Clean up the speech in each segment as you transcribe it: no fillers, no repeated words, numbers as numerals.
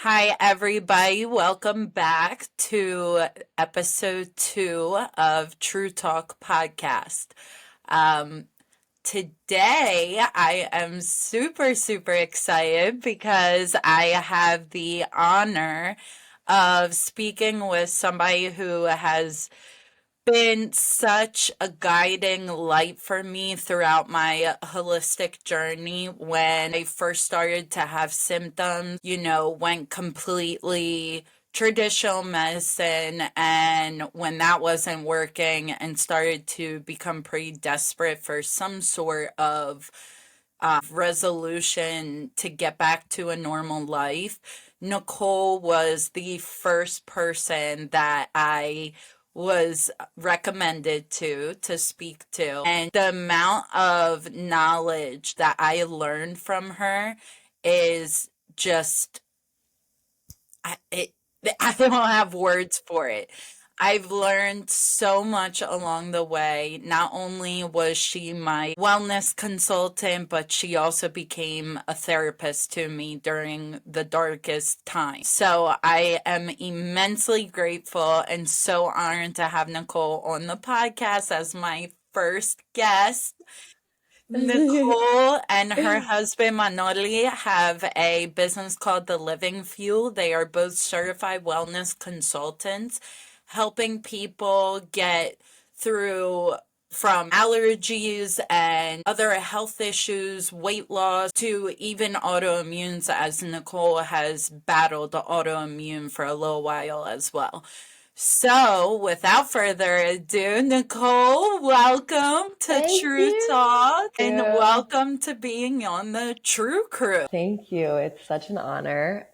Hi, everybody. Welcome back to episode 2 of True Talk Podcast. Um, Today, I am super excited because I have the honor of speaking with somebody who has been such a guiding light for me throughout my holistic journey. When I first started to have symptoms, went completely traditional medicine, and when that wasn't working and started to become pretty desperate for some sort of resolution to get back to a normal life, Nicole was the first person that I was recommended to speak to, and the amount of knowledge that I learned from her is just I it I don't have words for it. I've learned so much along the way. Not only was she my wellness consultant, but she also became a therapist to me during the darkest time. So I am immensely grateful and so honored to have Nicole on the podcast as my first guest. Nicole and her husband Manoli have a business called The Living Fuel. They are both certified wellness consultants, helping people get through from allergies and other health issues, weight loss, to even autoimmunes, as Nicole has battled autoimmune for a little while as well. So, without further ado, Nicole, welcome to Thank True you. Talk and you. welcome to being on the True Crew. Thank you. It's such an honor.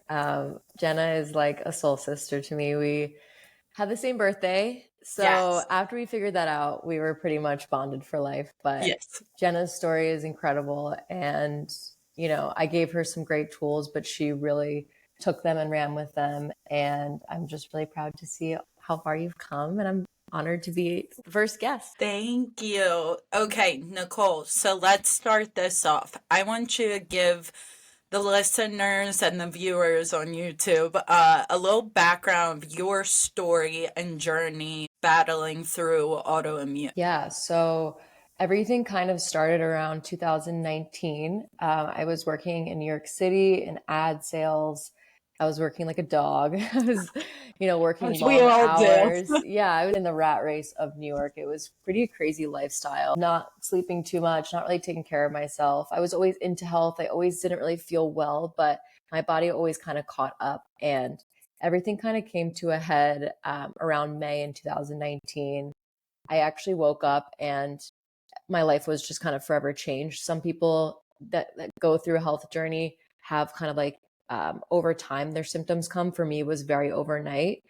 Jenna is like a soul sister to me. We have the same birthday. So Yes, after we figured that out, we were pretty much bonded for life. But yes. Jenna's story is incredible. And, I gave her some great tools, but she really took them and ran with them. And I'm just really proud to see how far you've come. And I'm honored to be the first guest. Thank you. Okay, Nicole, so let's start this off. I want you to give the listeners and the viewers on YouTube a little background of your story and journey battling through autoimmune. Yeah, so everything kind of started around 2019. I was working in New York City in ad sales. I was working like a dog. I was, working As we long all do. hours. Yeah, I was in the rat race of New York. It was pretty crazy lifestyle. Not sleeping too much, not really taking care of myself. I was always into health. I always didn't really feel well, but my body always kind of caught up, and everything kind of came to a head around May in 2019. I actually woke up and my life was just kind of forever changed. Some people that go through a health journey have kind of like over time their symptoms come. For me, it was very overnight.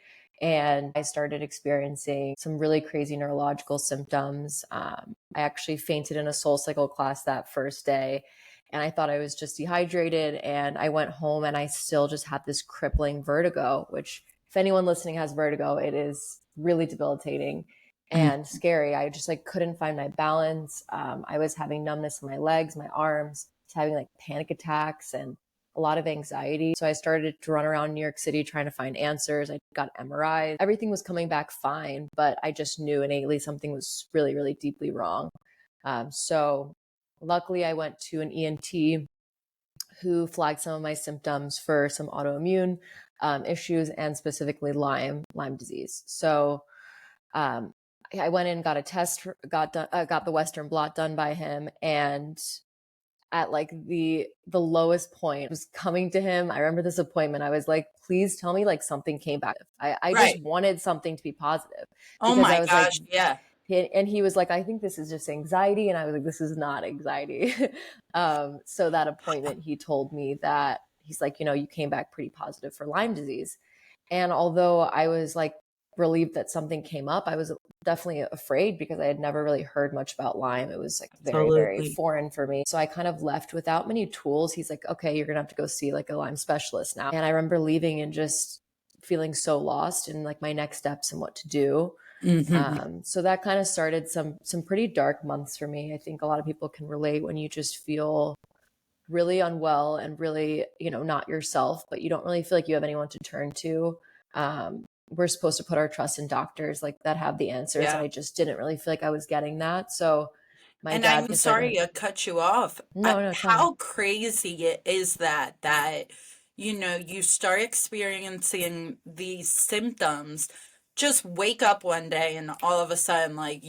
And I started experiencing some really crazy neurological symptoms. I actually fainted in a soul cycle class that first day. And I thought I was just dehydrated. And I went home and I still just had this crippling vertigo, which, if anyone listening has vertigo, it is really debilitating and scary. I just like couldn't find my balance. I was having numbness in my legs, my arms. I was having like panic attacks and a lot of anxiety. So I started to run around New York City trying to find answers. I got MRIs. Everything was coming back fine, but I just knew innately something was really deeply wrong. So luckily, I went to an ENT who flagged some of my symptoms for some autoimmune issues, and specifically Lyme disease. So um, I went in, got a test, got the Western blot done by him, and at like the lowest point, I was coming to him. I remember this appointment. I was like, please tell me like something came back. I just Right. wanted something to be positive, Oh because I my was like, gosh, yeah. and he was like, I think this is just anxiety. And I was like, this is not anxiety. So that appointment, he told me that he's like, you came back pretty positive for Lyme disease. And although I was like relieved that something came up, I was definitely afraid because I had never really heard much about Lyme. It was like very Absolutely. foreign for me. So I kind of left without many tools. He's like, okay, you're going to have to go see like a Lyme specialist now. And I remember leaving and just feeling so lost in like my next steps and what to do. So that kind of started some pretty dark months for me. I think a lot of people can relate when you just feel really unwell and really, not yourself, but you don't really feel like you have anyone to turn to. We're supposed to put our trust in doctors like that have the answers. And Yeah. I just didn't really feel like I was getting that. So my And dad I'm just started, sorry to cut you off. no, no, tell me. How crazy is that you start experiencing these symptoms, just wake up one day and all of a sudden like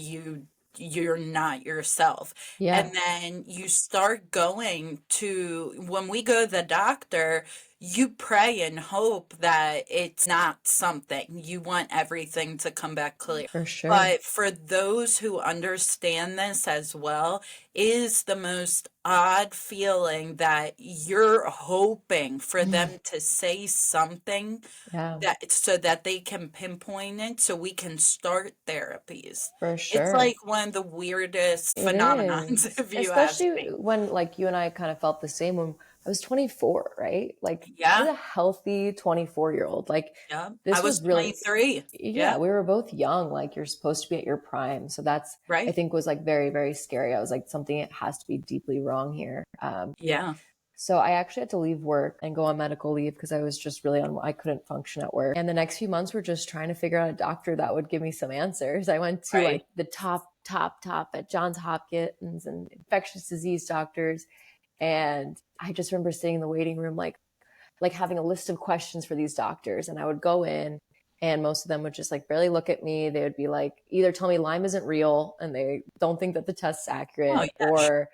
you're not yourself. Yeah, And then you start going to when we go to the doctor, you pray and hope that it's not something. You want everything to come back clear. for sure. But for those who understand this as well, is the most odd feeling that you're hoping for them to say something Yeah, that so that they can pinpoint it so we can start therapies. for It's sure. like one of the weirdest It phenomenons, is. if you ask Especially me. when like you and I kind of felt the same when I was 24, right? Like I was Yeah, a healthy 24-year-old. Like yeah. I this was was really, 23. yeah, Yeah, we were both young. Like you're supposed to be at your prime. So that's, I right. think was like very, very scary. I was like, something it has to be deeply wrong here. Yeah, So I actually had to leave work and go on medical leave because I was just really I couldn't function at work. And the next few months were just trying to figure out a doctor that would give me some answers. I went to right. like the top at Johns Hopkins and infectious disease doctors. And I just remember sitting in the waiting room, like having a list of questions for these doctors. And I would go in and most of them would just like barely look at me. They would be like, either tell me Lyme isn't real and they don't think that the test's Oh, accurate, yeah. or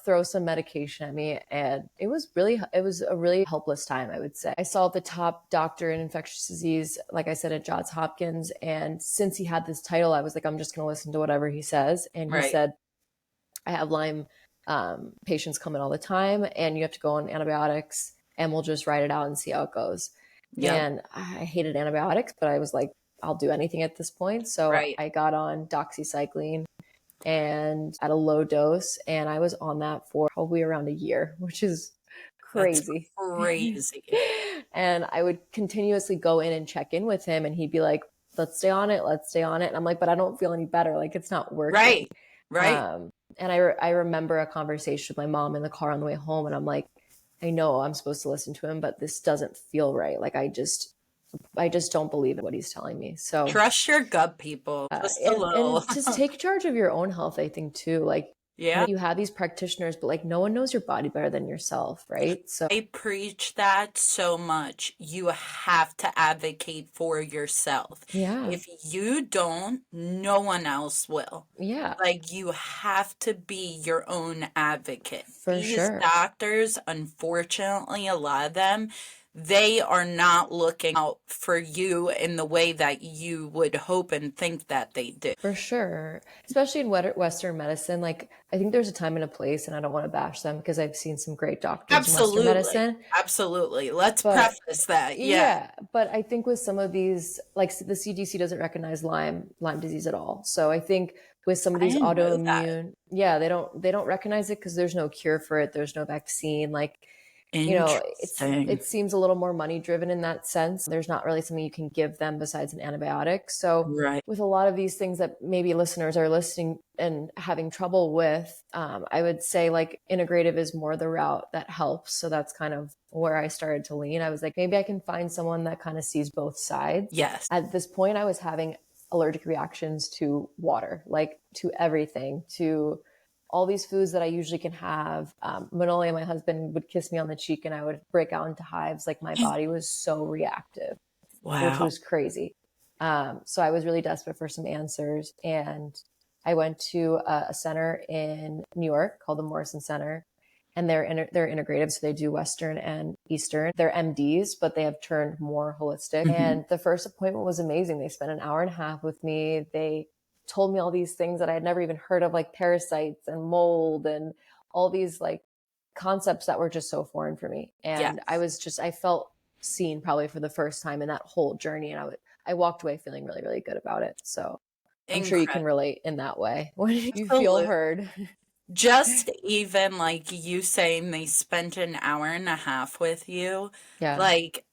throw some medication at me. And it was a really helpless time, I would say. I saw the top doctor in infectious disease, like I said, at Johns Hopkins. And since he had this title, I was like, I'm just going to listen to whatever he says. And he Right. said, I have Lyme patients come in all the time and you have to go on antibiotics and we'll just write it out and see how it goes. Yep. And I hated antibiotics, but I was like, I'll do anything at this point. So Right. I got on doxycycline and at a low dose. And I was on that for probably around a year, which is That's crazy. crazy. And I would continuously go in and check in with him, and he'd be like, let's stay on it. Let's stay on it. And I'm like, but I don't feel any better. Like it's not working. Right. Right. And I remember a conversation with my mom in the car on the way home. And I'm like, I know I'm supposed to listen to him, but this doesn't feel right. Like I just don't believe in what he's telling me. So Trust your gut, people. Just a little. and just take charge of your own health, I think too. Like Yeah. you have these practitioners, but like no one knows your body better than yourself, right? So I preach that so much. You have to advocate for yourself. yeah, If you don't, no one else will. yeah, Like, you have to be your own advocate. for These sure. doctors, unfortunately, a lot of them, they are not looking out for you in the way that you would hope and think that they do. For sure. Especially in Western medicine. Like, I think there's a time and a place, and I don't want to bash them because I've seen some great doctors in Western Absolutely. medicine. Absolutely. Let's But preface that. Yeah. yeah, but I think with some of these, like the CDC doesn't recognize Lyme disease at all. So I think with some of I these didn't know that. yeah, they don't recognize it because there's no cure for it. There's no vaccine. Like, Interesting. it seems a little more money driven in that sense. There's not really something you can give them besides an antibiotic. So Right. with a lot of these things that maybe listeners are listening and having trouble with, I would say like integrative is more the route that helps. So that's kind of where I started to lean. I was like, maybe I can find someone that kind of sees both sides. Yes. At this point, I was having allergic reactions to water, like to everything, to all these foods that I usually can have. Manoli, my husband, would kiss me on the cheek and I would break out into hives. Like my body was so reactive, which Wow. was crazy. So I was really desperate for some answers. And I went to a center in New York called the Morrison Center. And they're integrative. So they do Western and Eastern. They're MDs, but they have turned more holistic. Hmm. And the first appointment was amazing. They spent an hour and a half with me. They told me all these things that I had never even heard of, like parasites and mold and all these like concepts that were just so foreign for me. And Yes. I felt seen probably for the first time in that whole journey. And I walked away feeling really, really good about it. So I'm sure you can Incredible. relate in that way when you feel Absolutely. heard. Just even like you saying they spent an hour and a half with you, Yeah. like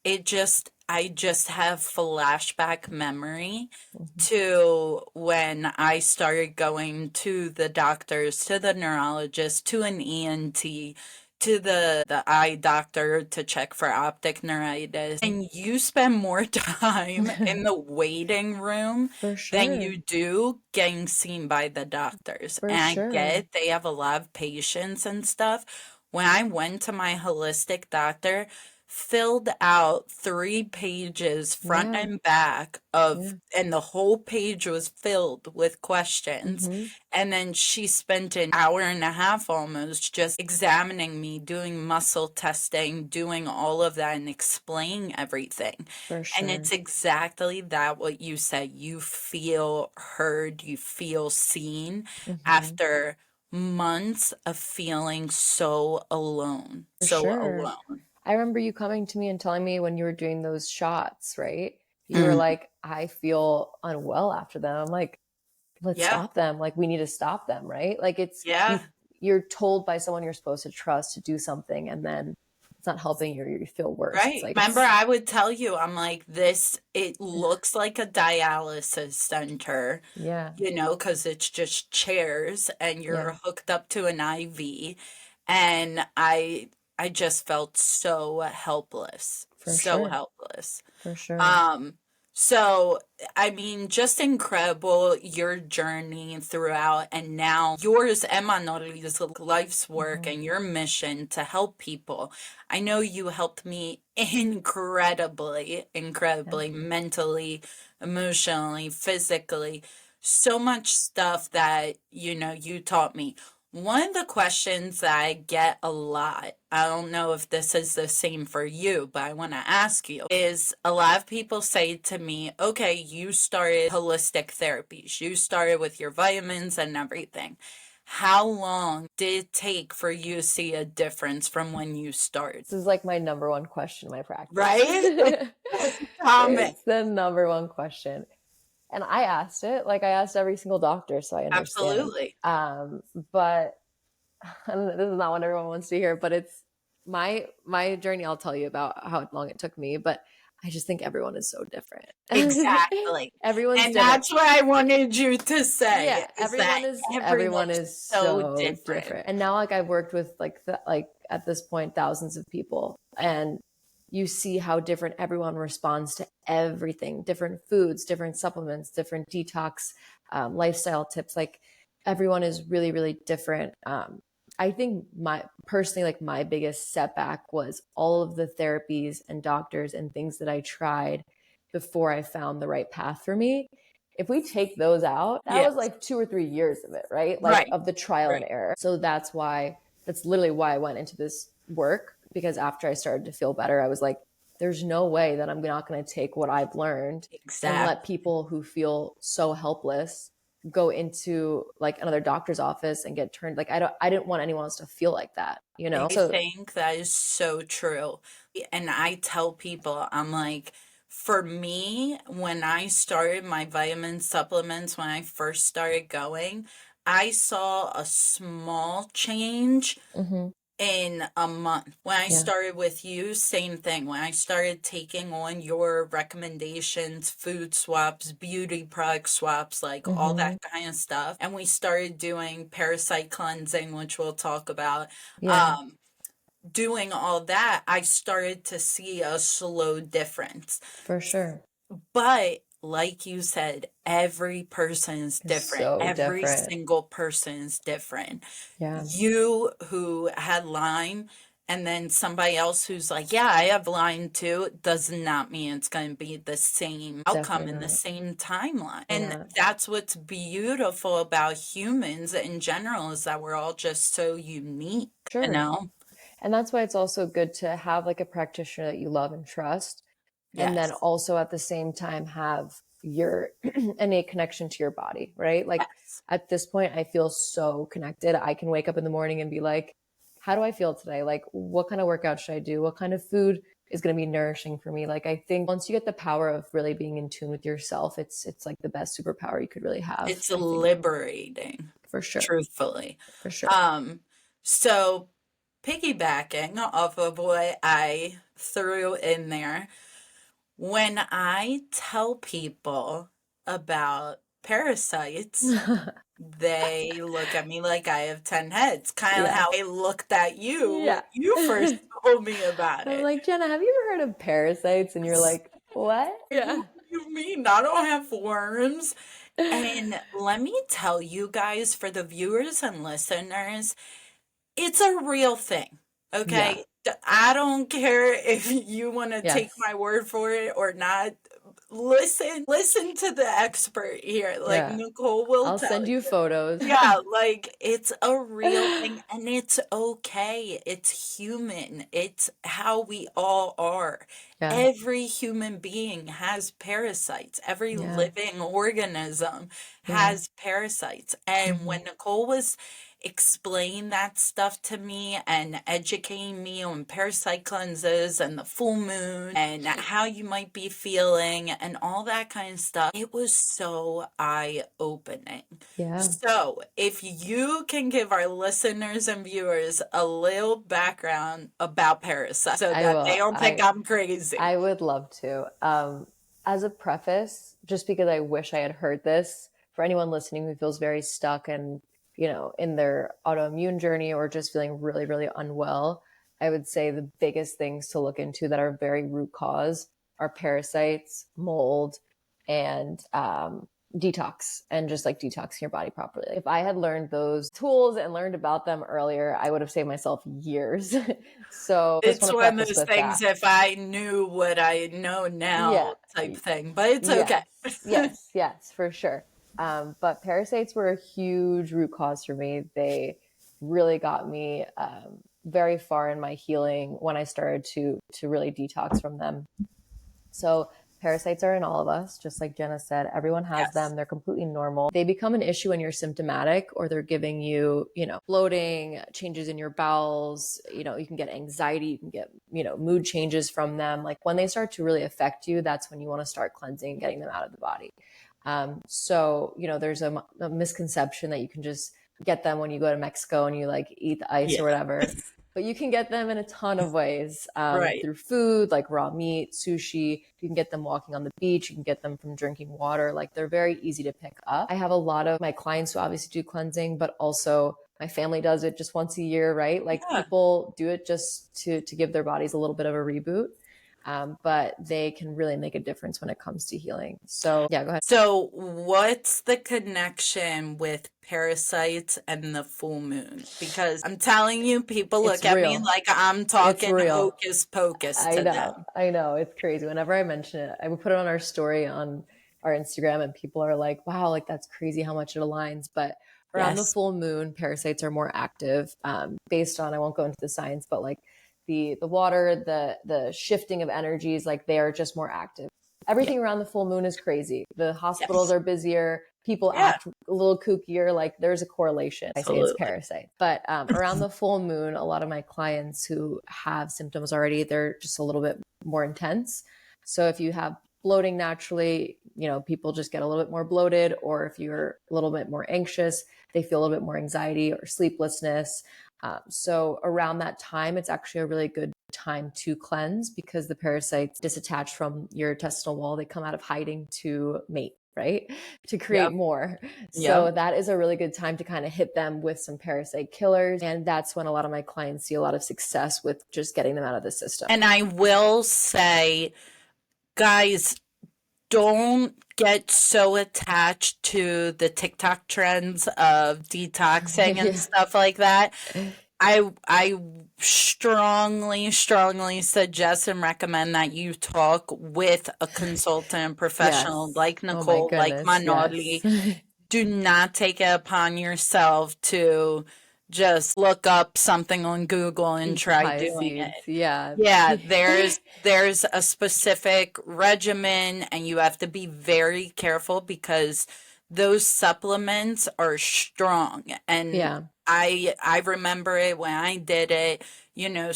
I just have flashback memory Mhm. to when I started going to the doctors, to the neurologist, to an ENT, to the eye doctor to check for optic neuritis, and you spend more time in the waiting room For than sure. you do getting seen by the doctors. For And I get sure. it, they have a lot of patients and stuff. When I went to my holistic doctor, filled out 3 pages front Yeah. and back of, Yeah. and the whole page was filled with questions. Mm-hmm. And then she spent an hour and a half almost just examining me, doing muscle testing, doing all of that and explaining everything. For And it's sure. exactly that what you said. You feel heard, you feel seen Mm-hmm. after months of feeling so alone, For so sure. alone. I remember you coming to me and telling me when you were doing those shots, right? You were Mm, like, I feel unwell after them. I'm like, let's yeah, stop them. Like we need to stop them, right? Like yeah. you're told by someone you're supposed to trust to do something and then it's not helping you, you feel worse. It's Right. like Remember, it's I would tell you, I'm like, this, it looks like a dialysis center, yeah, because it's just chairs and yeah, you're hooked up to an IV. And I just felt so helpless, for so sure. helpless. For sure. Um, so I mean, just incredible your journey throughout, and now yours and Manoli's life's work Hmm. and your mission to help people. I know you helped me incredibly, Yeah. incredibly, mentally, emotionally, physically. So much stuff that, you taught me. One of the questions that I get a lot, I don't know if this is the same for you, but I want to ask you, is a lot of people say to me, okay, you started holistic therapies, you started with your vitamins and everything. How long did it take for you to see a difference from when you started? This is like my number one question in my practice. Right? It's so common. It's the number one question. And I asked it, like I asked every single doctor, so I understand. Absolutely. But this is not what everyone wants to hear, but it's my journey. I'll tell you about how long it took me, but I just think everyone is so different. Exactly. Everyone's And different. that's what I wanted you to say Yeah, is that everyone everyone's is so so different. different. And now like I've worked with like at this point thousands of people and you see how different everyone responds to everything, different foods, different supplements, different detox lifestyle tips. Like everyone is really, really different. I think my personally, like my biggest setback was all of the therapies and doctors and things that I tried before I found the right path for me. If we take those out, that was Yes. like 2 or 3 years of it, right? Like Right. of the trial and Right. error. So that's literally why I went into this work because after I started to feel better, I was like, there's no way that I'm not going to take what I've learned and let Exactly. people who feel so helpless go into like another doctor's office and get turned like I didn't want anyone else to feel like that, you know? I So think that is so true. And I tell people, I'm like, for me, when I started my vitamin supplements, when I first started going, I saw a small change mhm, in a month. When I yeah. started with you, same thing. When I started taking on your recommendations, food swaps, beauty product swaps, like all that Mhm. kind of stuff, and we started doing parasite cleansing, which we'll talk about. Yeah, Um, Doing all that, I started to see a slow difference. for sure. But like you said, every person is It's different. so Every different. single person is different. Yeah. You who had Lyme, and then somebody else who's like, yeah, I have Lyme too, does not mean it's going to be the same outcome Definitely in the not. same timeline. And Yeah. that's what's beautiful about humans in general is that we're all just so unique, you Sure. know? And that's why it's also good to have like a practitioner that you love and trust. And then Yes. also at the same time have your innate connection to your body, right? Like Yes. at this point, I feel so connected. I can wake up in the morning and be like, how do I feel today? Like, what kind of workout should I do? What kind of food is going to be nourishing for me? Like, I think once you get the power of really being in tune with yourself, it's like the best superpower you could really have. It's I think liberating, for sure, truthfully. for sure. Um, so piggybacking off of what I threw in there, when I tell people about parasites, They look at me like I have 10 heads, kind of Yeah. how I looked at you when Yeah. you first told me about I'm it. like, Jenna, have you ever heard of parasites? And you're like, what? Like, Yeah. what do you mean? I don't have worms. And let me tell you guys, for the viewers and listeners, it's a real thing. Yeah. Okay. I don't care if you want to take Yes. my word for it or not. Listen to the expert here. Like Yeah. Nicole will I'll tell send you you. photos. Yeah, like it's a real thing and it's okay. It's human. It's how we all are. Yeah. Every human being has parasites. Every Yeah. living organism Yeah. has parasites. And Hmm. when Nicole was explaining that stuff to me and educating me on parasite cleanses and the full moon and how you might be feeling and all that kind of stuff, it was so eye-opening. Yeah. So, if you can give our listeners and viewers a little background about parasites so I that they will. don't think I I'm crazy. I would love to. As a preface, just because I wish I had heard this, for anyone listening who feels very stuck and, in their autoimmune journey or just feeling really, really unwell, I would say the biggest things to look into that are very root cause are parasites, mold, and detox, and just like detoxing your body properly. If I had learned those tools and learned about them earlier, I would have saved myself years. So just want It's to one of preface those with that. things, if I knew what I know now Yeah. type thing, but it's okay. Yes. Yes. Yes, for sure. But parasites were a huge root cause for me. They really got me very far in my healing when I started to really detox from them. So parasites are in all of us, just like Jenna said. Everyone has Yes. them. They're completely normal. They become an issue when you're symptomatic or they're giving you, bloating, changes in your bowels. You can get anxiety, you can get, mood changes from them. Like when they start to really affect you, that's when you want to start cleansing and getting them out of the body. So, there's a misconception that you can just get them when you go to Mexico and you like eat the ice Yeah. or whatever. But you can get them in a ton of ways, Right. through food, like raw meat, sushi. You can get them walking on the beach. You can get them from drinking water. Like they're very easy to pick up. I have a lot of my clients who obviously do cleansing, but also my family does it just once a year, right? Like Yeah. people do it just to give their bodies a little bit of a reboot. But they can really make a difference when it comes to healing. So yeah, go ahead. So, what's the connection with parasites and the full moon? Because I'm telling you, people It's look at me real. like I'm It's talking real. hocus pocus I to know. them. I know. It's crazy. Whenever I mention it, I would put it on our story on our Instagram, and people are like, wow, like that's crazy how much it aligns. But around the Yes. full moon, parasites are more active, based on, I won't go into the science, but like the water, the shifting of energies, like they are just more active. Yeah. Everything around the full moon is crazy. The hospitals Yes. are busier. People Yeah. act a little kookier. Like there's a correlation. I say it's Absolutely. parasites. But around the full moon, a lot of my clients who have symptoms already, they're just a little bit more intense. So if you have bloating naturally, people just get a little bit more bloated, or if you're a little bit more anxious, they feel a little bit more anxiety or sleeplessness. So around that time, it's actually a really good time to cleanse because the parasites disattach from your intestinal wall. They come out of hiding to mate, right? To create Yep. more. Yep. So that is a really good time to kind of hit them with some parasite killers. And that's when a lot of my clients see a lot of success with just getting them out of the system. And I will say, guys, don't get so attached to the TikTok trends of detoxing and Yeah. stuff like that. I strongly suggest and recommend that you talk with a consultant professional Yes. like Oh my Nicole, like goodness. Manoli. Yes. Do not take it upon yourself to just look up something on Google and Eat the try chia doing seeds. it. Yeah. Yeah, there's a specific regimen and you have to be very careful because those supplements are strong. And Yeah. I remember it when I did it,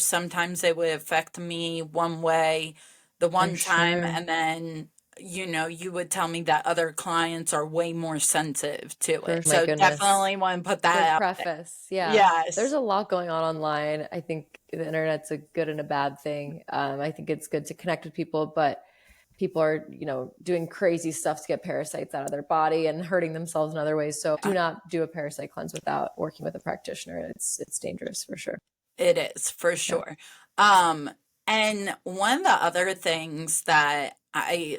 sometimes it would affect me one way the For one time sure. and then you would tell me that other clients are way more sensitive to For it. my So goodness. definitely want to put Good that out there. preface. Yeah. There's Yes. a lot going on online. I think the internet's a good and a bad thing. I think it's good to connect with people, but people are, doing crazy stuff to get parasites out of their body and hurting themselves in other ways. So do not do a parasite cleanse without working with a practitioner. It's dangerous for sure. It is for Yeah. sure. Um, and one of the other things that I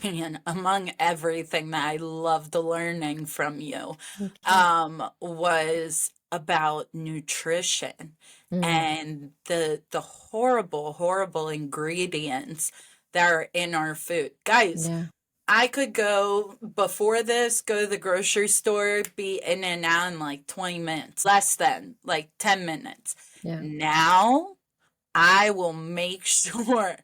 mean, among everything that I loved learning from you, Thank you. was about nutrition Mm, and the horrible, horrible ingredients that are in our food. Guys, yeah. I could go before this, go to the grocery store, be in and out in like 20 minutes, less than like 10 minutes. Yeah. Now, I will make sure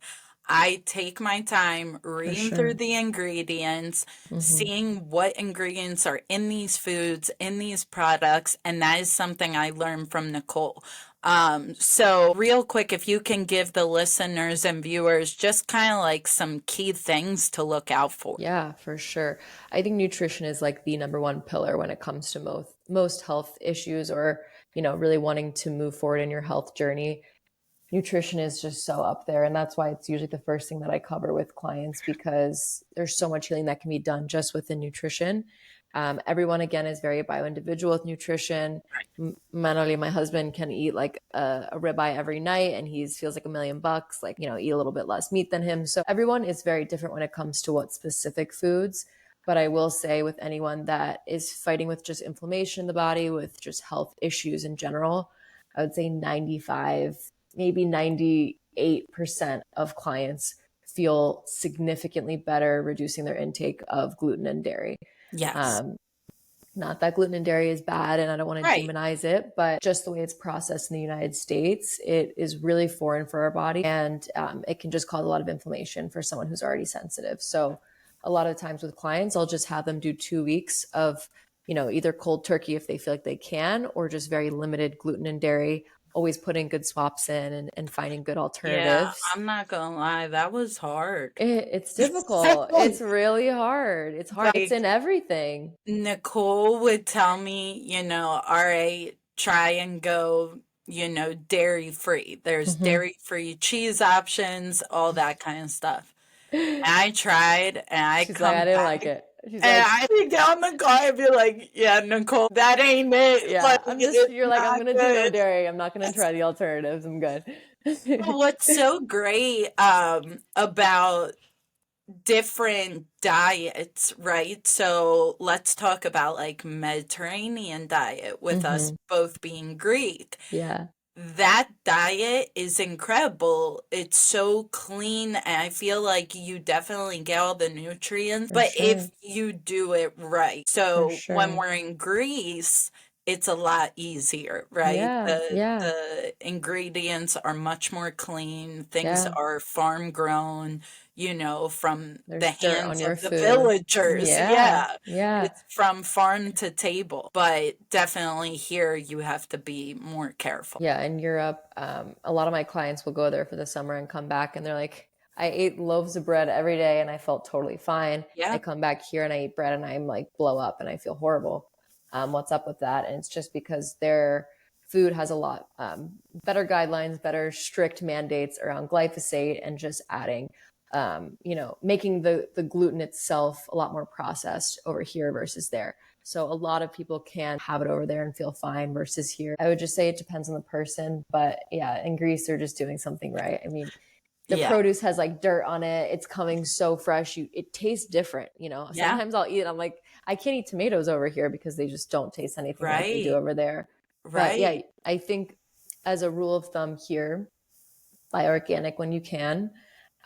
I take my time For reading through sure. the ingredients, Hmm. seeing what ingredients are in these foods, in these products, and that is something I learned from Nicole. So real quick, if you can give the listeners and viewers just kind of like some key things to look out for. Yeah, for sure. I think nutrition is like the number one pillar when it comes to most health issues, or, really wanting to move forward in your health journey. Nutrition is just so up there. And that's why it's usually the first thing that I cover with clients, because there's so much healing that can be done just within nutrition. Everyone, again, is very bio individual with nutrition. Manoli, my husband, can eat like a ribeye every night and he feels like $1,000,000, like, eat a little bit less meat than him. So everyone is very different when it comes to what specific foods. But I will say, with anyone that is fighting with just inflammation in the body, with just health issues in general, I would say 95, maybe 98% of clients feel significantly better reducing their intake of gluten and dairy. Yes. Um, Not that gluten and dairy is bad and I don't want to Right. demonize it, but just the way it's processed in the United States, it is really foreign for our body, and it can just cause a lot of inflammation for someone who's already sensitive. So a lot of times with clients, I'll just have them do 2 weeks of, either cold turkey if they feel like they can, or just very limited gluten and dairy, always putting good swaps in, and finding good Yeah, alternatives. I'm not gonna lie, that was hard. It's difficult. It's really hard. It's hard. It's Like, in everything. Nicole would tell me, all right, try and go, dairy free. There's Hmm. dairy free cheese options, all that kind of stuff. And I tried and I She's like, I come didn't back like it. She's and like, I would get on the car and be like, yeah, Nicole, that ain't it. yeah, Like, you're it's like, I'm not going to do no good. dairy. I'm not going to try the alternatives. I'm good. What's so great about different diets, right? So let's talk about like Mediterranean diet with us Hmm. both being Greek. Yeah, That diet is incredible. It's so clean, and I feel like you definitely get all the nutrients, for but sure. if you do it right. For So when sure. we're in Greece, it's a lot easier, right? Yeah, The yeah, ingredients are much more clean. Things yeah. are farm grown, from the There's dirt on hands your of the food. villagers. Yeah, Yeah. yeah. It's from farm to table, but definitely here you have to be more careful. Yeah, in Europe, a lot of my clients will go there for the summer and come back and they're like, I ate loaves of bread every day and I felt totally fine. I Yeah. come back here and I eat bread and I'm like blow up and I feel horrible. What's up with that? And it's just because their food has a lot better guidelines, better strict mandates around glyphosate, and just adding, making the gluten itself a lot more processed over here versus there. So a lot of people can have it over there and feel fine versus here. I would just say it depends on the person, but yeah, in Greece they're just doing something right. I mean, the Yeah. produce has like dirt on it. It's coming so fresh. It tastes different. Yeah. Sometimes I'll eat it. I'm like, I can't eat tomatoes over here because they just don't taste anything like they do Right. over there. But yeah, Right. I think as a rule of thumb here, buy organic when you can.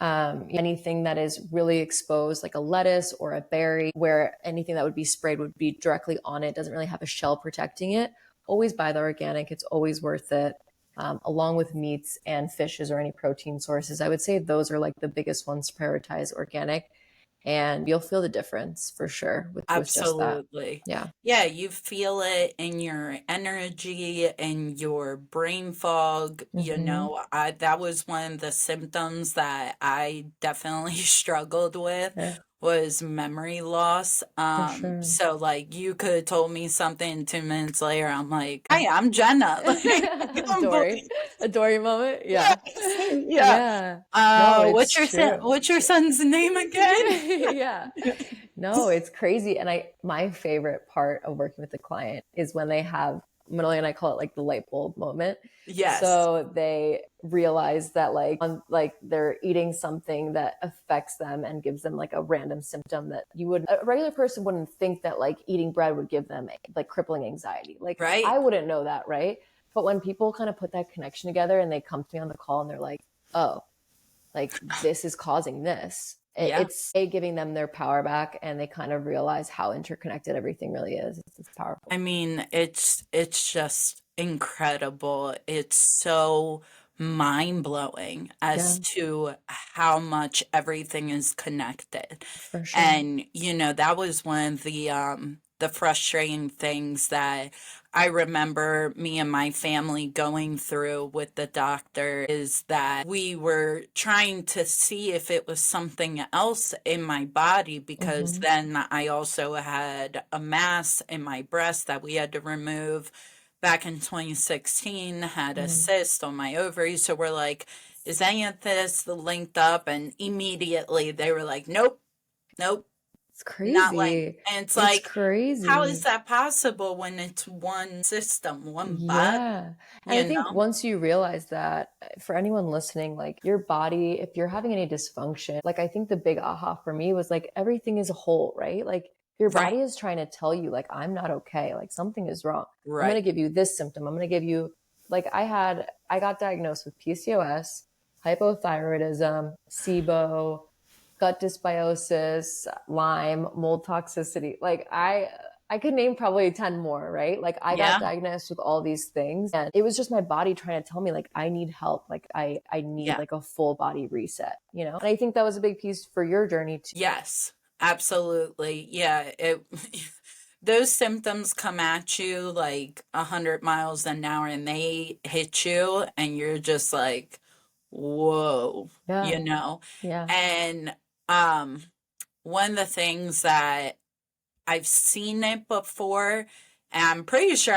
Anything that is really exposed, like a lettuce or a berry, where anything that would be sprayed would be directly on it, doesn't really have a shell protecting it. Always buy the organic. It's always worth it. Along with meats and fishes or any protein sources, I would say those are like the biggest ones to prioritize organic, and you'll feel the difference for sure with just that. Absolutely. Yeah. Yeah, you feel it in your energy and your brain fog. Hmm. That was one of the symptoms that I definitely struggled with Yeah. was memory loss. For sure. So like you could have told me something 2 minutes later, I'm like, hi, I'm Jenna. Like, Dory, a Dory moment. Yeah. yes, yeah. Yeah. No, it's true. What's your son's name again? Yeah. No, it's crazy. And my favorite part of working with the client is when they have, Manoli and I call it like the light bulb moment. Yes, So they realize that like they're eating something that affects them and gives them like a random symptom that a regular person wouldn't think that like eating bread would give them like crippling anxiety. Like right. I wouldn't know that, right? But when people kind of put that connection together and they come to me on the call and they're like, oh, like this is causing this. Yeah. It's giving them their power back and they kind of realize how interconnected everything really is. It's powerful. I mean, it's just incredible. It's so mind-blowing Yeah, as to how much everything is connected. for sure. And that was one of the frustrating things that I remember me and my family going through with the doctor is that we were trying to see if it was something else in my body because Hmm. then I also had a mass in my breast that we had to remove back in 2016, had a Mm. cyst on my ovaries. So we're like, is any of this linked up? And immediately they were like, nope, nope, It's not linked. crazy. And it's It's like, how is crazy. that possible when it's one system, one body, Yeah. And I you think know? once you realize that, for anyone listening, like your body, if you're having any dysfunction, like I think the big aha for me was like everything is a whole, right? Like your Right, body is trying to tell you, like, I'm not okay, like something is wrong. I'm going right. to give you this symptom. I'm going to give you, like, I got diagnosed with PCOS, hypothyroidism, SIBO, gut dysbiosis, Lyme, mold toxicity. Like I could name probably 10 more, right? Like I got Yeah, diagnosed with all these things and it was just my body trying to tell me like I need help. Like I need yeah. like a full body reset, you know? And I think that was a big piece for your journey too. Yes, absolutely. Yeah, it those symptoms come at you like 100 miles an hour and they hit you and you're just like, whoa, Yeah. you know? Yeah. And um one of the things that I've seen it before, and I'm pretty sure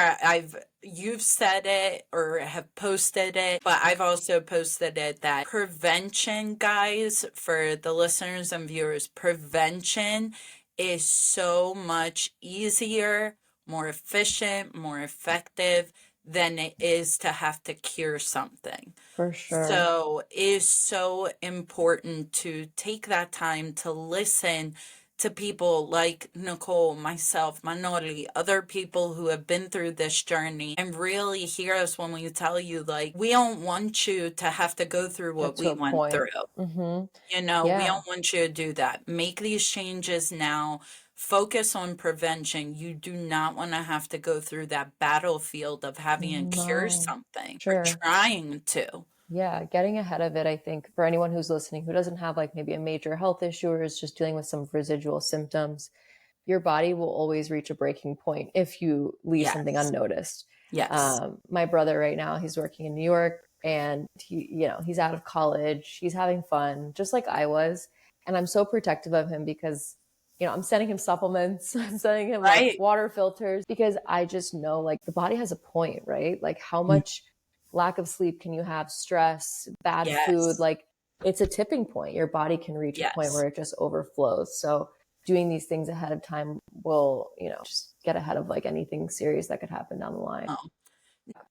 you've said it or have posted it, but I've also posted it that prevention, guys, for the listeners and viewers, prevention is so much easier, more efficient, more effective than it is to have to cure something. For sure. So it is so important to take that time to listen to people like Nicole, myself, Manoli, other people who have been through this journey and really hear us when we tell you, like, we don't want you to have to go through Get what to we a went through. point. Mm-hmm. We Yeah. don't want you to do that. Make these changes now. Focus on prevention. You do not want to have to go through that battlefield of having to cure No. something or Sure. trying to. Yeah, getting ahead of it, I think, for anyone who's listening who doesn't have like maybe a major health issue or is just dealing with some residual symptoms, your body will always reach a breaking point if you leave something Yes. unnoticed. Yes. My brother right now, he's working in New York and he's out of college. He's having fun, just like I was. And I'm so protective of him because, I'm sending him supplements, I'm sending him like Right. water filters because I just know like the body has a point, right? Like how Mm. much lack of sleep can you have, stress, bad food, Yes. like it's a tipping point. Your body can reach a point Yes. where it just overflows. So doing these things ahead of time will, just get ahead of like anything serious that could happen down the line. Oh.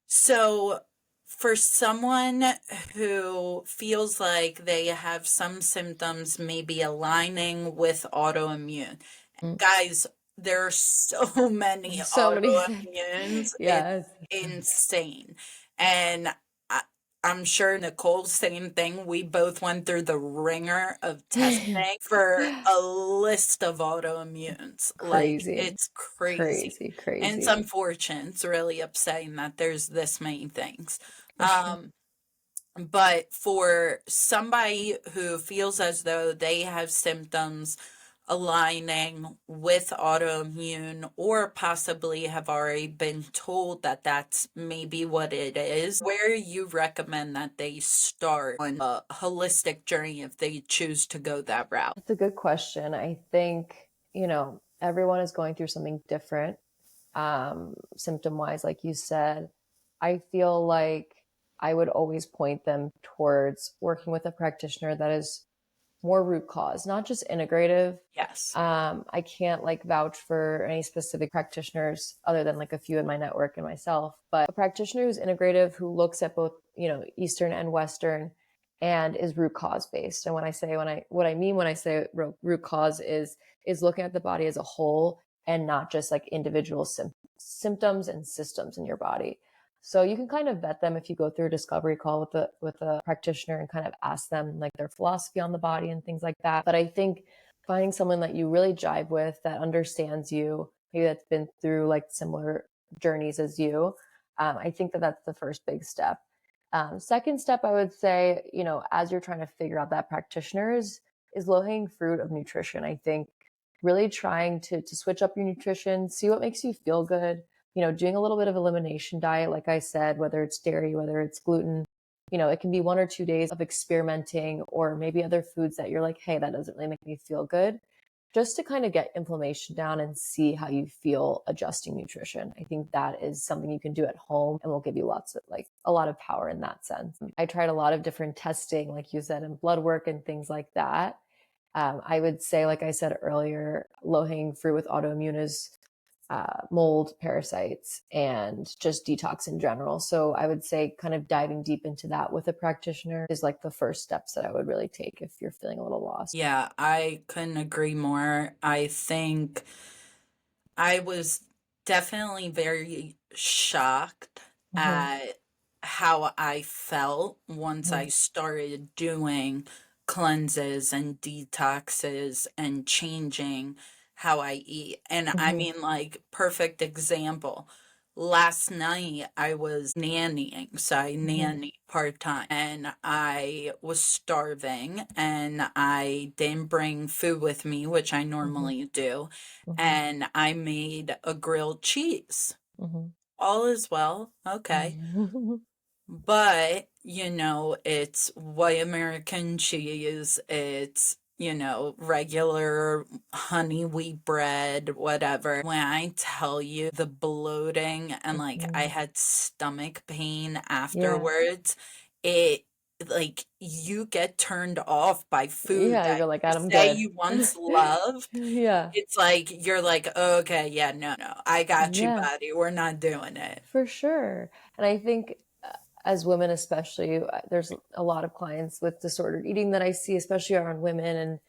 So, for someone who feels like they have some symptoms maybe aligning with autoimmune, Mm. guys, there are so many So many things. autoimmunes. It's Yes. insane. And I, I'm sure Nicole, same thing. We both went through the ringer of testing for a list of autoimmunes. Like, Crazy, it's crazy. crazy, And it's crazy. unfortunate. It's really upsetting that there's this many things. For sure. But for somebody who feels as though they have symptoms aligning with autoimmune or possibly have already been told that that's maybe what it is, where you recommend that they start on a holistic journey if they choose to go that route? That's a good question. I think, everyone is going through something different, symptom wise, like you said. I feel like I would always point them towards working with a practitioner that is more root cause, not just integrative. Yes. I can't like vouch for any specific practitioners other than like a few in my network and myself, but a practitioner who's integrative, who looks at both, Eastern and Western, and is root cause based. And what I mean when I say root cause is looking at the body as a whole and not just like individual symptoms and systems in your body. So you can kind of vet them if you go through a discovery call with a practitioner and kind of ask them like their philosophy on the body and things like that. But I think finding someone that you really jive with, that understands you, maybe that's been through like similar journeys as you, I think that that's the first big step. Second step, I would say, as you're trying to figure out that practitioner is low hanging fruit of nutrition. I think really trying to switch up your nutrition, see what makes you feel good, doing a little bit of elimination diet, like I said, whether it's dairy, whether it's gluten, it can be 1 or 2 days of experimenting, or maybe other foods that you're like, hey, that doesn't really make me feel good, just to kind of get inflammation down and see how you feel adjusting nutrition. I think that is something you can do at home and will give you a lot of power in that sense. I tried a lot of different testing, like you said, and blood work and things like that. I would say, like I said earlier, low hanging fruit with autoimmune is mold, parasites, and just detox in general. So I would say kind of diving deep into that with a practitioner is like the first steps that I would really take if you're feeling a little lost. Yeah, I couldn't agree more. I think I was definitely very shocked Mm-hmm. at how I felt once Mm-hmm. I started doing cleanses and detoxes and changing how I eat. And I Mm-hmm. mean, like, perfect example. Last night I was nannying, so I Mm-hmm. nanny part-time, and I was starving and I didn't bring food with me, which I Mm-hmm. normally do, Mm-hmm. and I made a grilled cheese. Mm-hmm. All is well, okay. Mm-hmm. But, it's white American cheese, it's, regular honey wheat bread, whatever. When I tell you the bloating and like I Mm-hmm. had stomach pain Yeah. afterwards, it like you get turned off by food Yeah. that You're like, you I'm say good. you once loved. Yeah. It's like you're like, okay, yeah, no, no, I got you, Yeah. buddy. We're not doing it. For sure. And I think as women, especially, there's a lot of clients with disordered eating that I see, especially around women, and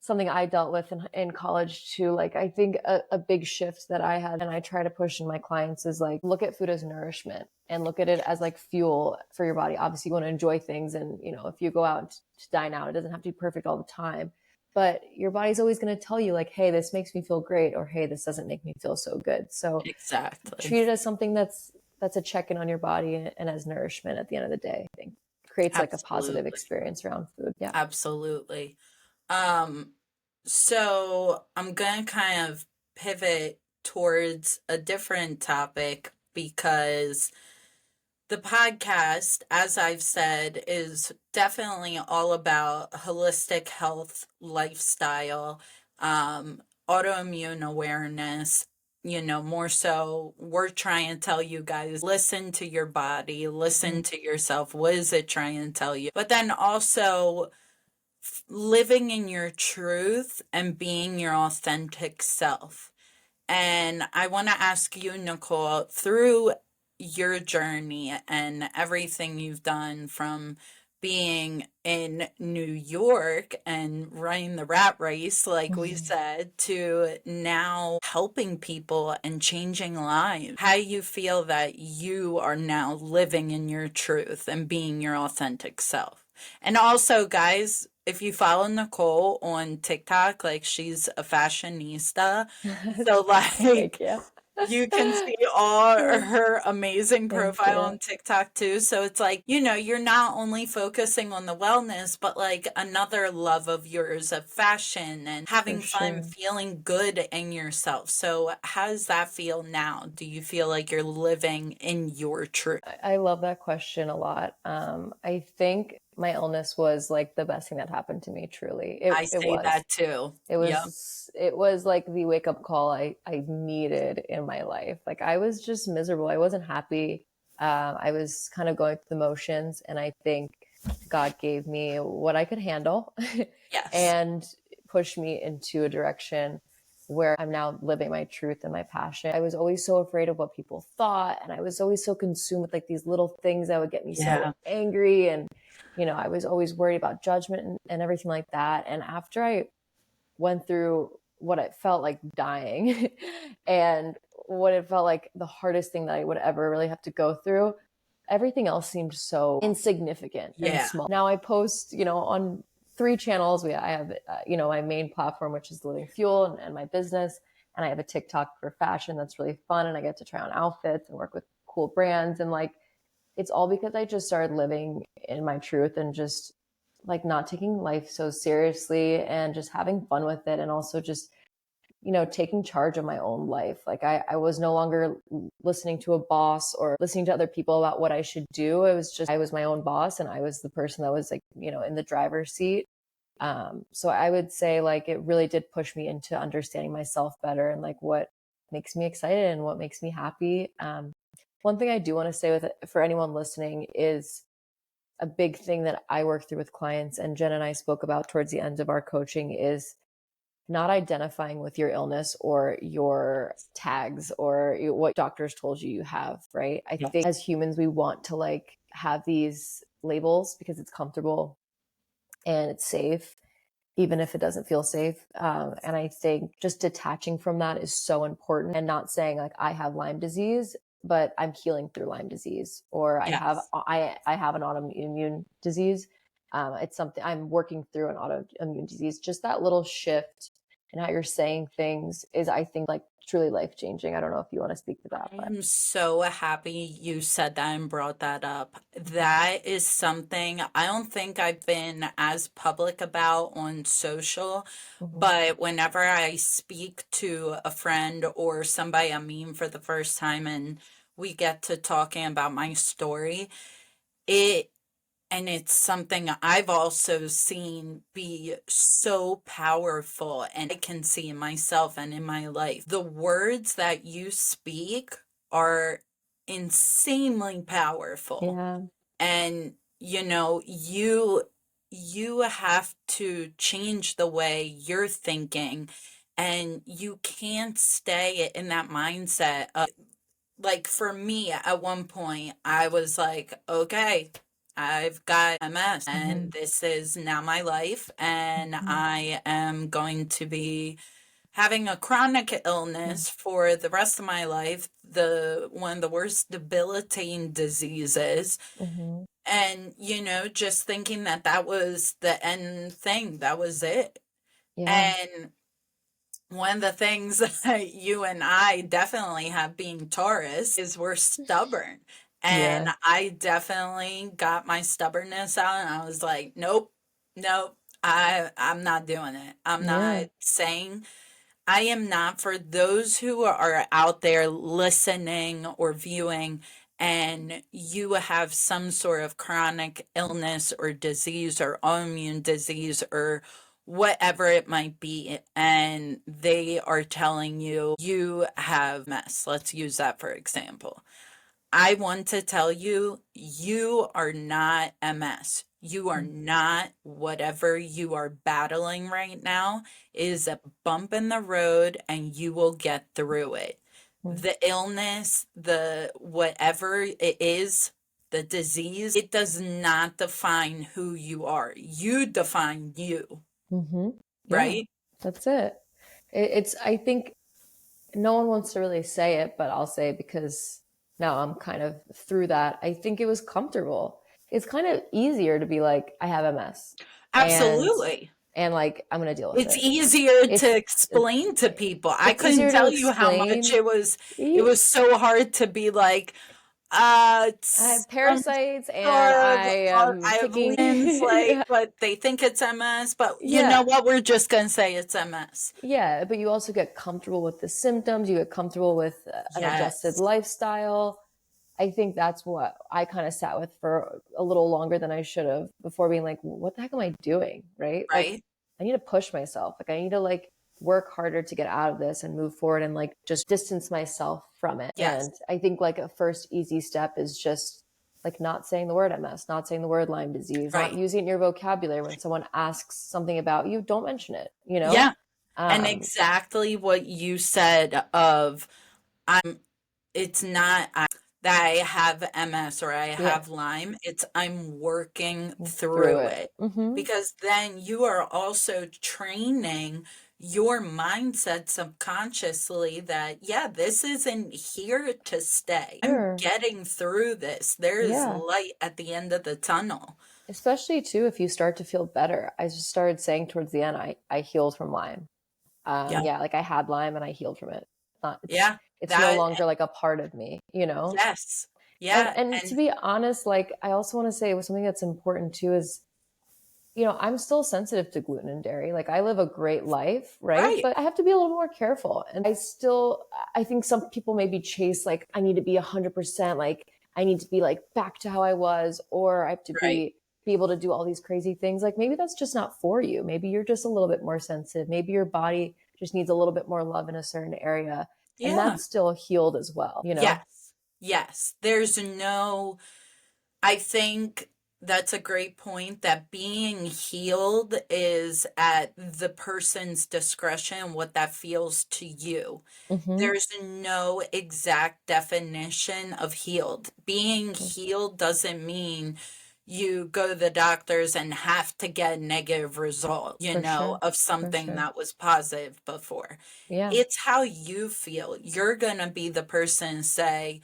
something I dealt with in college too. Like, I think a big shift that I had and I try to push in my clients is like, look at food as nourishment and look at it as like fuel for your body. Obviously, you want to enjoy things. And, if you go out to dine out, it doesn't have to be perfect all the time. But your body's always going to tell you, like, hey, this makes me feel great, or hey, this doesn't make me feel so good. So Exactly. treat it as something that's a check in on your body and as nourishment at the end of the day. I think creates like a positive Absolutely. experience around food. Yeah. Absolutely. Um, so I'm gonna kind of pivot towards a different topic because the podcast, as I've said, is definitely all about holistic health, lifestyle, autoimmune awareness. More so, we're trying to tell you guys listen to your body, Mm-hmm. listen to yourself. What is it trying to tell you? But then also, living in your truth and being your authentic self. And I want to ask you, Nicole, through your journey and everything you've done from being in New York and running the rat race, like we Mm-hmm. said, to now helping people and changing lives, how do you feel that you are now living in your truth and being your authentic self? And also, guys, if you follow Nicole on TikTok, like she's a fashionista, so Thank like you. You can see all her amazing Thank profile you. on TikTok too. So it's like, you're not only focusing on the wellness, but like another love of yours of fashion and For having fun, sure. feeling good in yourself. So how does that feel now? Do you feel like you're living in your truth? I love that question a lot. I think my illness was like the best thing that happened to me, truly. I It say was. that too. It Yep. was it was like the wake up call I needed in my life. Like I was just miserable. I wasn't happy. I was kind of going through the motions, and I think God gave me what I could handle Yes. and pushed me into a direction where I'm now living my truth and my passion. I was always so afraid of what people thought, and I was always so consumed with like these little things that would get me so Yeah. angry, and I was always worried about judgment and everything like that. And after I went through what it felt like dying and what it felt like the hardest thing that I would ever really have to go through, everything else seemed so insignificant and Yeah. small. Now I post, on three channels. I have, my main platform, which is Living Fuel, and my business. And I have a TikTok for fashion that's really fun. And I get to try on outfits and work with cool brands. And like, it's all because I just started living in my truth and just like not taking life so seriously and just having fun with it. And also just, taking charge of my own life. Like I was no longer listening to a boss or listening to other people about what I should do. I was my own boss, and I was the person that was like, in the driver's seat. So I would say like it really did push me into understanding myself better and like what makes me excited and what makes me happy. One thing I do want to say with for anyone listening is a big thing that I work through with clients, and Jen and I spoke about towards the end of our coaching, is not identifying with your illness or your tags or what doctors told you have, right? I think Yes. as humans, we want to like have these labels because it's comfortable and it's safe, even if it doesn't feel safe. And I think just detaching from that is so important, and not saying like I have Lyme disease, but I'm healing through Lyme disease, or Yes. I have an autoimmune disease. It's something I'm working through, an autoimmune disease. Just that little shift in how you're saying things is, I think, like truly life changing. I don't know if you want to speak to that, I but am so happy you said that and brought that up. That is something I don't think I've been as public about on social, mm-hmm, but whenever I speak to a friend or somebody I meet for the first time and we get to talking about my story, it and it's something I've also seen be so powerful, and I can see in myself and in my life. The words that you speak are insanely powerful. yeah, And you have to change the way you're thinking, and you can't stay in that mindset of, like, for me at one point I was like, okay, I've got MS mm-hmm, and this is now my life, and mm-hmm, I am going to be having a chronic illness for the rest of my life, the one of the worst debilitating diseases. mm-hmm, And just thinking that that was the end thing, that was it. yeah, And one of the things that you and I definitely have being Taurus is we're stubborn. And yeah, I definitely got my stubbornness out and I was like, nope, nope, I'm not doing it. I'm yeah, not saying, I am not, for those who are out there listening or viewing and you have some sort of chronic illness or disease or autoimmune disease or whatever it might be, and they are telling you you have MS. Let's use that for example. I want to tell you, you are not MS. You are not, whatever you are battling right now is a bump in the road and you will get through it. mm-hmm, The illness, the whatever it is, the disease, it does not define who you are. You define you, mm-hmm, yeah, right? that's it. It's, I think, no one wants to really say it, but I'll say it because now I'm kind of through that. I think it was comfortable. It's kind of easier to be like, I have MS. And Absolutely. and like I'm gonna deal with It's it. easier to It's explain to people. I it's couldn't easier to tell you how much explain. it was so hard to be like, I have it's some parasites and sort of, I am I have taking limbs, like, yeah. but they think it's MS, but you know Yeah. what? We're just gonna say it's MS. Yeah, but you also get comfortable with the symptoms, you get comfortable with an adjusted Yes, lifestyle. I think that's what I kind of sat with for a little longer than I should have before being like, what the heck am I doing? Right? Like, right? I need to push myself. Like, I need to like work harder to get out of this and move forward and like just distance myself from it. Yes, And I think like a first easy step is just like not saying the word MS, not saying the word Lyme disease, not right. using it in your vocabulary. When someone asks something about you, don't mention it, you know? Yeah. And Um, exactly what you said of it's not that I have MS or I yeah, have Lyme, it's I'm working through through it. it. Mm-hmm. Because then you are also training your mindset subconsciously that, yeah, this isn't here to stay. I'm Sure. getting through this. There is Yeah. light at the end of the tunnel. Especially too, if you start to feel better. I just started saying towards the end, I healed from Lyme. Yeah. Yeah, like I had Lyme and I healed from it. Yeah. It's no That, longer like a part of me, you know? yes. And Yeah. and to And be honest, like I also want to say something that's important too is, I'm still sensitive to gluten and dairy. Like I live a great life, right? right. But I have to be a little more careful. And I think some people maybe chase like, I need to be 100%, like I need to be like back to how I was, or I have to Right. be able to do all these crazy things. Like maybe that's just not for you. Maybe you're just a little bit more sensitive. Maybe your body just needs a little bit more love in a certain area. And Yeah. that's still healed as well, you know? Yes. Yes. There's no, I think that's a great point that being healed is at the person's discretion, what that feels to you. Mm-hmm. There's no exact definition of healed. Being healed doesn't mean you go to the doctors and have to get a negative result, For sure. of For something sure. that was positive before. Yeah. It's how you feel. You're going to be the person say,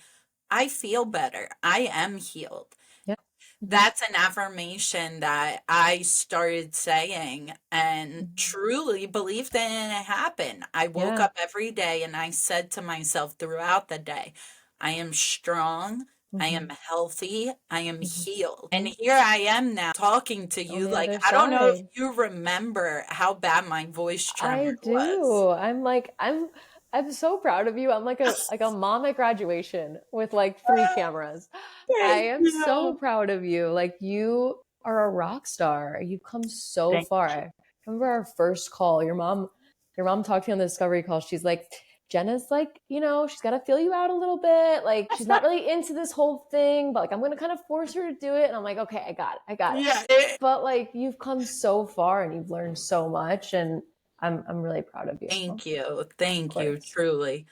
I feel better. I am healed. Yeah. Mm-hmm. That's an affirmation that I started saying and Mm-hmm. truly believed in and it happened. I woke Yeah. up every day and I said to myself throughout the day, I am strong, I Mm-hmm. am healthy, I am healed. And Mm-hmm. here I am now talking to On you. the Like, other I don't know if side. you remember how bad my voice tremor I was. do. I'm so proud of you. I'm like a mom at graduation with like three cameras. I Thank am so you. proud of you. Like you are a rock star. You've come so Thank far. you. I remember our first call. Your mom talked to you on the discovery call. She's like, Jenna's like, she's got to feel you out a little bit. Like she's not really into this whole thing, but like I'm going to kind of force her to do it. And I'm like, okay, I got it. I got it. Yeah. But like you've come so far and you've learned so much, and I'm really proud of you. Of Thank you. Thank you, course. truly.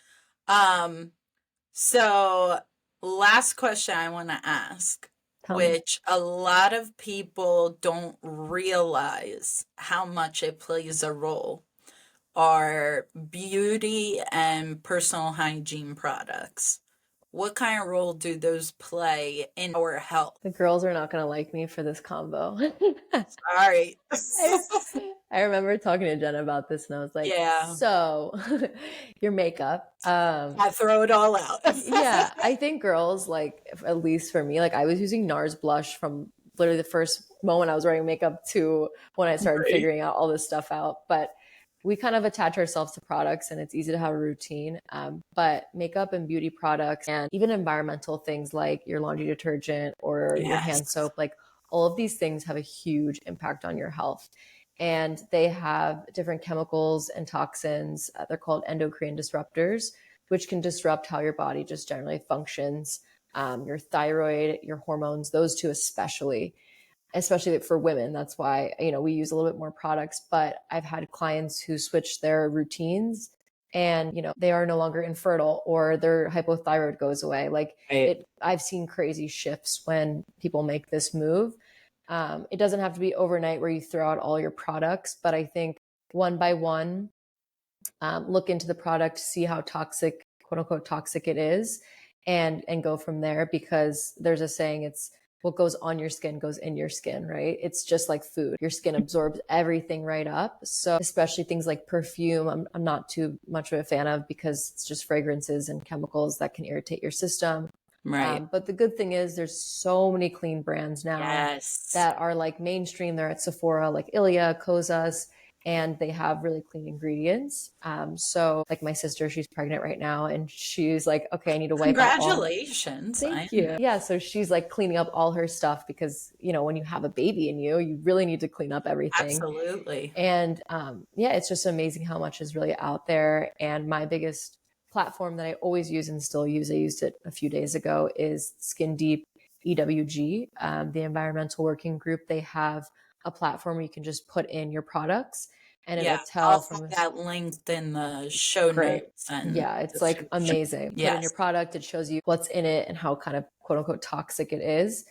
Um, so last question I want to ask, Tell me. which a lot of people don't realize how much it plays a role, are beauty and personal hygiene products. What kind of role do those play in our health? The girls are not gonna like me for this combo. Sorry. I, I remember talking to Jenna about this and I was like, Yeah, so your makeup. I throw it all out. Yeah, I think girls, like at least for me, like I was using NARS blush from literally the first moment I was wearing makeup to when I started Right. figuring out all this stuff out. But we kind of attach ourselves to products and it's easy to have a routine. But makeup and beauty products and even environmental things like your laundry detergent or your hand Yes. soap, like all of these things have a huge impact on your health. And they have different chemicals and toxins. They're called endocrine disruptors, which can disrupt how your body just generally functions. Your thyroid, your hormones, those two especially for women. That's why, we use a little bit more products, but I've had clients who switch their routines and, they are no longer infertile or their hypothyroid goes away. Like Right. I've seen crazy shifts when people make this move. It doesn't have to be overnight where you throw out all your products, but I think one by one, look into the product, see how toxic, quote unquote, toxic it is, and go from there. Because there's a saying, it's what goes on your skin goes in your skin, right? It's just like food. Your skin absorbs everything right up. So especially things like perfume, I'm not too much of a fan of because it's just fragrances and chemicals that can irritate your system. Right. But the good thing is there's so many clean brands now Yes. that are like mainstream. They're at Sephora, like Ilia, Kozas, and they have really clean ingredients. So like my sister, she's pregnant right now and she's like, okay, I need to wipe out all. Congratulations. I Thank you. Yeah. So she's like cleaning up all her stuff because, when you have a baby in you, you really need to clean up everything. absolutely. And yeah, it's just amazing how much is really out there. And my biggest platform that I always use and still use, I used it a few days ago, is Skin Deep EWG, the environmental working group. They have a platform where you can just put in your products and it'll Yeah, tell I'll have from that linked in the show great. notes and Yeah, it's like description. amazing. Put in your Yes. product, it shows you what's in it and how kind of quote unquote toxic it is.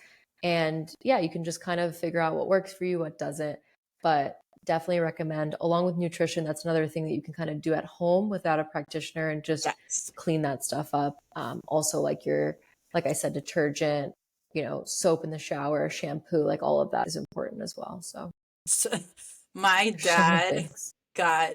And yeah, you can just kind of figure out what works for you, what doesn't. But definitely recommend, along with nutrition, that's another thing that you can kind of do at home without a practitioner and just Yes. clean that stuff up. Also, like like I said, detergent, soap in the shower, shampoo, like all of that is important as well. So So, my there's so many dad things. got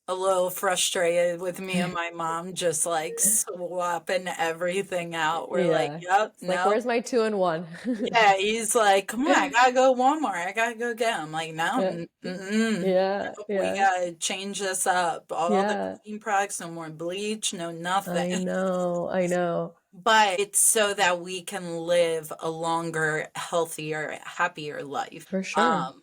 a little frustrated with me and my mom just like swapping everything out. We're like, Yeah. yep, It's like, nope. where's my 2-in-1? Yeah, he's like, come on, I gotta go Walmart. I gotta go get him. Like, no, Yeah. Yeah. nope, we Yeah. gotta change this up. All the Yeah. clean products, no more bleach, no nothing. I know. I know. But it's so that we can live a longer, healthier, happier life. For sure.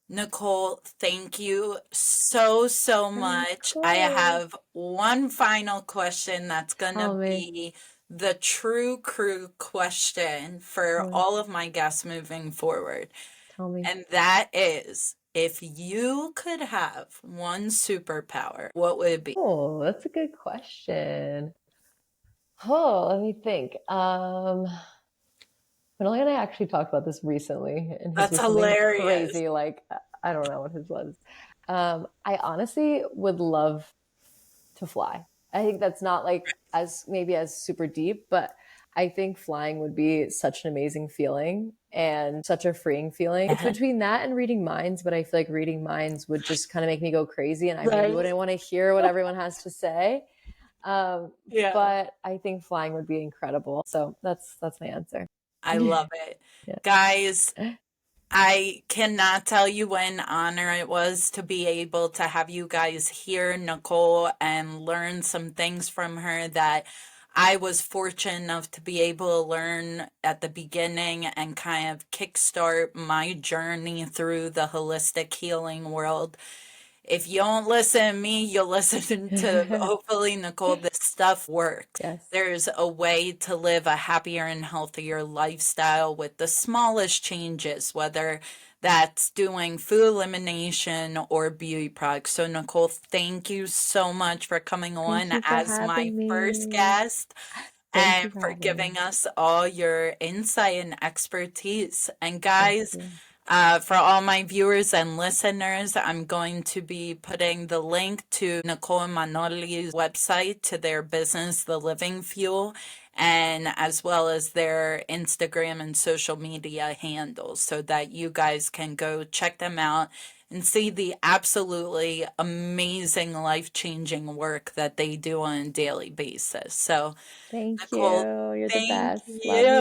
Nicole, thank you so, so Of much. I course. have one final question that's going Tell to me. be the true crew question for Tell me. all of my guests moving forward. Tell me. And that is, if you could have one superpower, what would it be? Oh, that's a good question. Oh, let me think. Manoli and I actually talked about this recently, and his That's was something hilarious. crazy. Like, I don't know what his was. I honestly would love to fly. I think that's not like as maybe as super deep, but I think flying would be such an amazing feeling and such a freeing feeling. It's between that and reading minds, but I feel like reading minds would just kind of make me go crazy and I maybe Right. wouldn't want to hear what everyone has to say. Um, Yeah. but I think flying would be incredible. So that's my answer. I love it. Guys, I cannot tell you what an honor it was to be able to have you guys hear Nicole and learn some things from her that I was fortunate enough to be able to learn at the beginning and kind of kickstart my journey through the holistic healing world. If you don't listen to me, you'll listen to hopefully Nicole. This stuff works. Yes. There's a way to live a happier and healthier lifestyle with the smallest changes, whether that's doing food elimination or beauty products. So, Nicole, thank you so much for coming Thank on you for as my having first me. guest Thank and you for for having me. giving us all your insight and expertise. And, Thank guys, you. for all my viewers and listeners, I'm going to be putting the link to Nicole and Manoli's website to their business, The Living Fuel, and as well as their Instagram and social media handles so that you guys can go check them out and see the absolutely amazing life changing work that they do on a daily basis. So, Thank you. Nicole, You're the thank best. Love you. you.